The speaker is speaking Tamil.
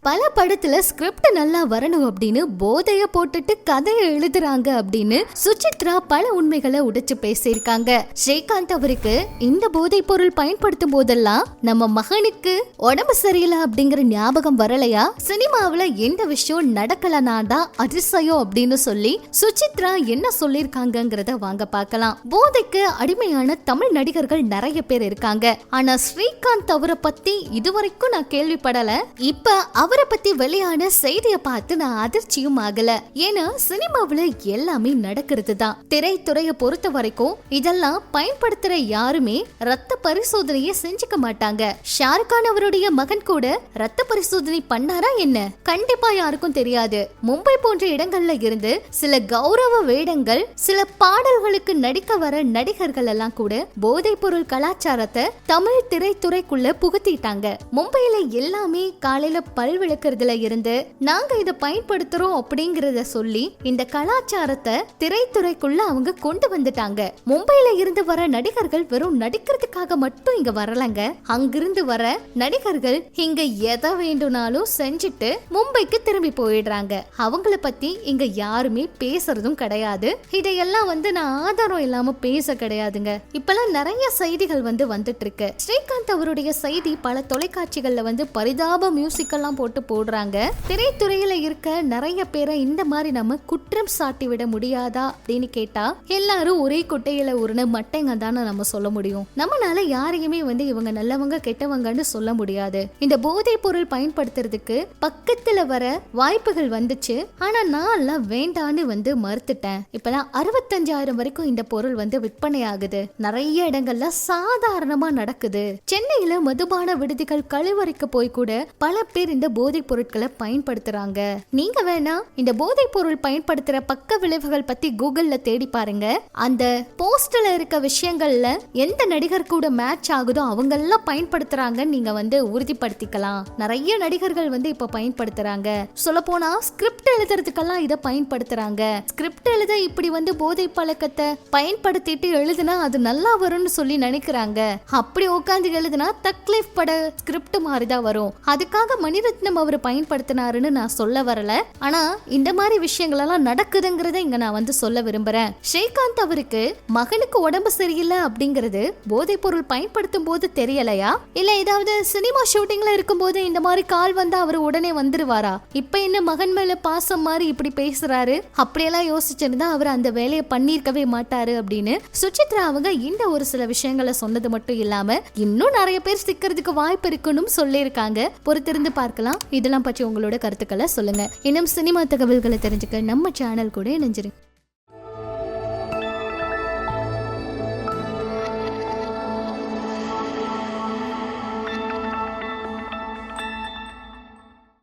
பல படத்துல ஸ்கிரிப்ட் நல்லா வரணும் அப்படின்னு போதைய போட்டுட்டு கதையை எழுதுறாங்க அப்படின்னு சுசித்ரா பல உண்மைகளை உடைச்சு பேசியிருக்காங்க. ஸ்ரீகாந்த் அவருக்கு இந்த போதை பொருள் பயன்படுத்தும் போதெல்லாம் நம்ம மகனுக்கு உடம்பு சரியில்லை அப்படிங்கிற ஞாபகம் வரலையா, சினிமாவில எந்த விஷயம் நடக்கலனாதான் அதிசயம் அப்படின்னு சொல்லி சுசித்ரா என்ன சொல்லிருக்காங்கிறத வாங்க பார்க்கலாம். போதைக்கு அடிமையான தமிழ் நடிகர்கள் நிறைய பேர் இருக்காங்க. ஆனா ஸ்ரீகாந்த் அவரை பத்தி இதுவரைக்கும் நான் கேள்விப்படல. இப்ப அவரை பத்தி வெளியான செய்தியை பார்த்து நான் அதிர்ச்சியும் ஆகல. ஏன்னா சினிமாவில எல்லாமே நடக்கிறது தான். திரைத்துறையை பொறுத்த வரைக்கும் இதெல்லாம் பயன்படுத்துற யாருமே ரத்த பரிசோதனையை செஞ்சுக்க மாட்டாங்க. ஷாருக்கான் அவருடைய மகன் கூட ரத்த பரிசோதனை பண்ணாரா என்ன? கண்டிப்பா யாருக்கும் தெரியாது. மும்பை போன்ற இடங்கள்ல இருந்து சில கௌரவ வேடங்கள், சில பாடல்களுக்கு நடிக்க வர நடிகர்கள் எல்லாம் கூட போதைப் பொருள் கலாச்சாரத்தை தமிழ் திரைத்துறைக்குள்ள புகுத்திட்டாங்க. மும்பையில எல்லாமே காலையில பல் விளக்குறதுல இருந்து நாங்க இதை பயன்படுத்துறோம் அப்படிங்கறத சொல்லி இந்த கலாச்சாரத்தை திரைத்துறைக்குள்ள அவங்க கொண்டு வந்துட்டாங்க. மும்பையில இருந்து வர நடிகர்கள் வெறும் நடிக்கிறதுக்காக மட்டும் இங்க வரலங்க. அங்கிருந்து வர நடிகர்கள் இங்க எதை வேண்டும்னாலும் செஞ்சுட்டு மும்பைக்கு திரும்பி போயிடுறாங்க. அவங்கள பத்தி இங்க யாருமே பேசுறதும் கிடையாது. இதையெல்லாம் நான் ஆதாரம் இல்லாம பேச கிடையாதுங்க. இப்பெல்லாம் நிறைய செய்திகள் வந்துட்டு இருக்கு. ஸ்ரீகாந்த் அவருடைய செய்தி பல தொலைக்காட்சிகள்ல பரிதாப மியூசிக் எல்லாம் போட்டு போடுறாங்க. திரைத்துறையில இருக்க நிறைய பேரை இந்த மாதிரி நம்ம குற்றம் சாட்டி விட முடியாதா அப்படின்னு கேட்டா எல்லாரும் ஒரே குட்டையில உருண மட்டைங்க தானே நம்ம சொல்ல முடியும். நம்மளால யாரையுமே இவங்க நல்லவங்க கெட்டவங்கன்னு சொல்ல முடியாது. இந்த போதைப் பொருள் பயன்படுத்துறதுக்கு பக்கத்துல வர வாய்ப்புகள் வந்துச்சு. ஆனா நான் வேண்டான்னு மறுத்துட்டேன். இப்பெல்லாம் 65,000 வரைக்கும் இந்த பொருள் விற்பனை ஆகுது. நிறைய இடங்கள்ல சாதாரணமா நடக்குது. சென்னையில மதுபான விடுதிகள் கழிவறைக்கு போய் கூட பல பேர் இந்த போதைப் பொருட்களை பயன்படுத்துறாங்க. நீங்க வேணா இந்த போதைப் பொருள் பயன்படுத்துற பக்க விளைவுகள் பத்தி கூகுள்ல தேடி பாருங்க. அந்த போஸ்ட்ல இருக்க விஷயங்கள்ல எந்த நடிகர் கூட மேட்ச் ஆகுதோ அவங்க எல்லாம் பயன்படுத்துறாங்க. நீங்க உறுதிப்படுத்திக்கலாம். நிறைய நடிகர்கள் இப்ப பயன்படுத்துறாங்க. சொல்ல போனா ஸ்கிரிப்ட் எழுதுறதுக்கெல்லாம் இதை பயன்படுத்துறாங்க. ஸ்கிரிப்ட் எழுத இப்படி போதை பழக்கத்தை பயன்படுத்திட்டு எழுதுனா அது நல்லா வரும்னு சொல்லி நினைக்கிறாங்க. அப்படி உட்காந்து எழுதுனா தக்லீஃப் பட ஸ்கிரிப்ட் மாதிரிதான் வரும். அதுக்காக மணிரத்னம் அவர் பயன்படுத்தினாருன்னு நான் சொல்ல வரல. ஆனா இந்த மாதிரி விஷயங்கள் எல்லாம் நடக்குதுங்கிறத இங்க நான் சொல்ல விரும்புறேன். ஸ்ரீகாந்த் அவருக்கு மகனுக்கு உடம்பு சரியில்லை அப்படிங்கிறது போதைப் பொருள் பயன்படுத்தும் போது தெரியலையா, இல்ல ஏதாவது சினிமா ஷூட்டிங்ல இருக்கும் போது இந்த மாதிரி கால் அவர் உடனே வந்துருவாரா? இப்ப என்ன மகன் மேல பாசம் மாதிரி இப்படி பேசுறாரு? அப்படியெல்லாம் யோசிச்சிருந்தா அவர் அந்த வேலையை பண்ணிருக்கவே மாட்டாரு அப்படின்னு சுசித்ரா அவங்க இந்த ஒரு சில விஷயங்களை சொன்னது மட்டும் இல்லாம இன்னும் நிறைய பேர் சிக்கிறதுக்கு வாய்ப்பு இருக்குன்னு சொல்லியிருக்காங்க. பொறுத்திருந்து பார்க்கலாம். இதெல்லாம் பற்றி உங்களோட கருத்துக்களை சொல்லுங்க. இன்னும் சினிமா தகவல்களை தெரிஞ்சுக்க நம்ம சேனல் கூட இணைஞ்சிருங்க.